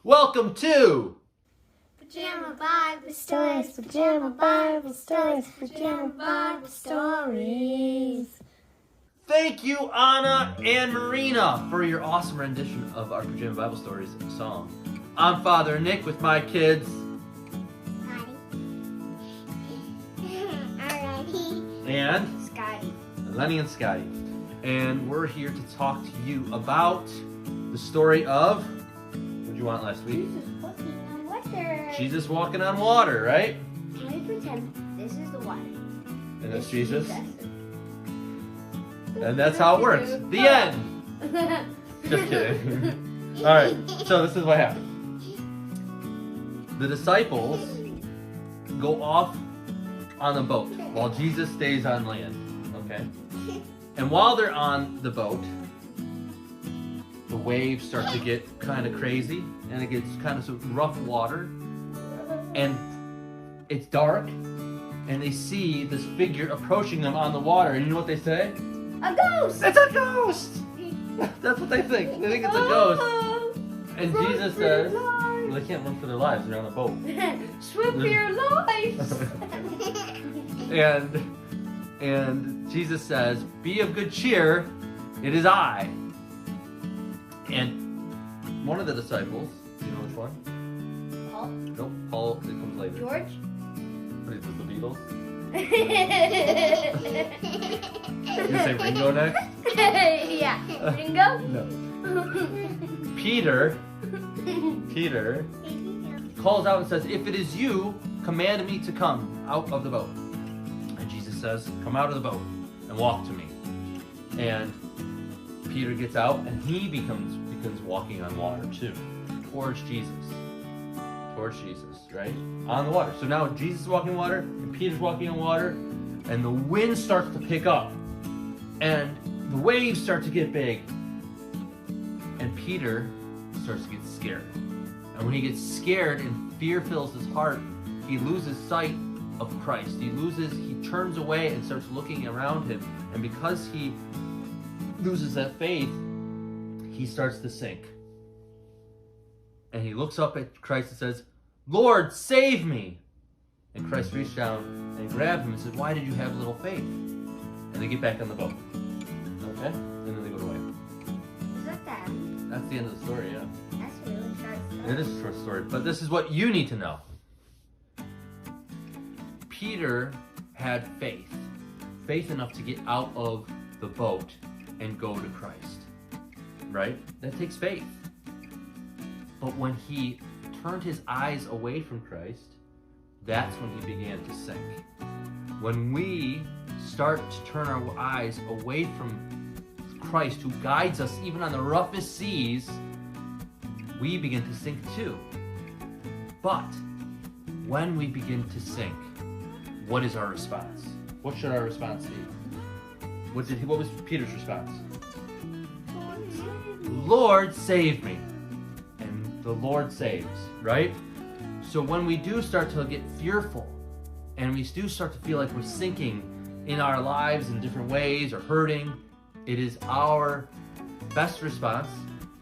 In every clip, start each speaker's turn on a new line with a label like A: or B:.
A: Welcome to
B: Pajama Bible Stories, Pajama Bible Stories, Pajama Bible Stories.
A: Thank you, Anna and Marina, for your awesome rendition of our Pajama Bible Stories song. I'm Father Nick with my kids. And
B: Scotty.
A: Eleni and Scotty. And we're here to talk to you about the story of, what did you want last week?
B: Jesus walking on water.
A: Jesus walking on water, right?
B: Can we pretend this is the water?
A: And that's Jesus. And that's how it works. The end. Just kidding. All right, so this is what happened. The disciples go off on a boat while Jesus stays on land, okay? And while they're on the boat, the waves start to get kind of crazy, and it gets kind of some rough water, and it's dark, and they see this figure approaching them on the water, and you know what they say?
B: A ghost!
A: It's a ghost! That's what they think. They think it's a ghost. And Jesus says, well, they can't run for their lives, they're on a boat.
B: Swim for your lives!
A: And Jesus says, be of good cheer, it is I. And one of the disciples, do you know which one?
B: Paul?
A: Nope, Paul, it comes later.
B: George?
A: What is this, the Beatles? You say Ringo next?
B: Yeah. Ringo?
A: No. Peter calls out and says, if it is you, command me to come out of the boat. And Jesus says, come out of the boat and walk to me. And Peter gets out and he begins walking on water too, towards Jesus, right? On the water. So now Jesus is walking on water and Peter's walking on water, and the wind starts to pick up and the waves start to get big, and Peter starts to get scared. And when he gets scared and fear fills his heart, he loses sight of Christ. He turns away and starts looking around him. And because he loses that faith, he starts to sink. And he looks up at Christ and says, Lord, save me. And Christ reached down and grabbed him and said, why did you have little faith? And they get back on the boat. Okay? And then they go away.
B: Is that the end?
A: That's the end of the story, yeah.
B: That's a really short story.
A: It is a short story, but this is what you need to know. Peter had faith enough to get out of the boat and go to Christ, right? That takes faith. But when he turned his eyes away from Christ, that's when he began to sink. When we start to turn our eyes away from Christ, who guides us even on the roughest seas, we begin to sink too. But when we begin to sink, what is our response? What should our response be? What was Peter's response? Lord, save me. And the Lord saves, right? So when we do start to get fearful, and we do start to feel like we're sinking in our lives in different ways or hurting, it is our best response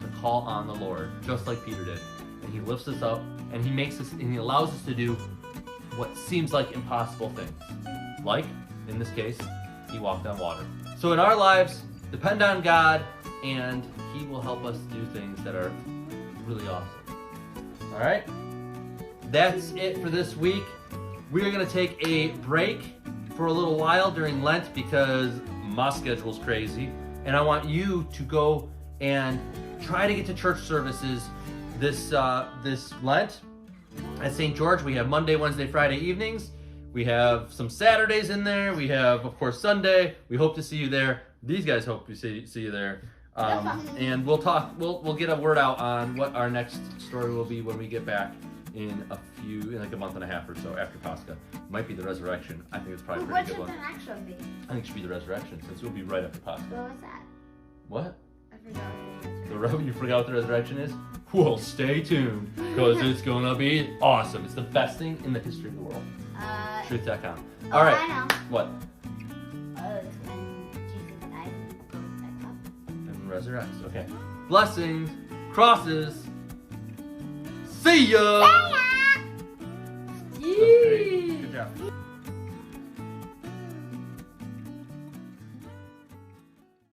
A: to call on the Lord, just like Peter did. And he lifts us up, and he makes us, and he allows us to do what seems like impossible things. Like, in this case, he walked on water. So in our lives, depend on God, and he will help us do things that are really awesome. All right? That's it for this week. We're going to take a break for a little while during Lent because my schedule's crazy, and I want you to go and try to get to church services this Lent. At St. George, we have Monday, Wednesday, Friday evenings. We have some Saturdays in there. We have, of course, Sunday. We hope to see you there. These guys hope to see you there. And we'll talk. We'll get a word out on what our next story will be when we get back in like a month and a half or so after Pascha. Might be the resurrection. I think it's probably a pretty good one.
B: What should the next one be?
A: I think it should be the resurrection, since we'll be right after Pascha.
B: What was that?
A: What?
B: I forgot.
A: You forgot what the resurrection is? Well, stay tuned, because it's gonna be awesome. It's the best thing in the history of the world. Truth.com. All right.
B: I know.
A: What?
B: When Jesus died and rose back up.
A: And resurrects. Okay. Blessings, crosses. See ya!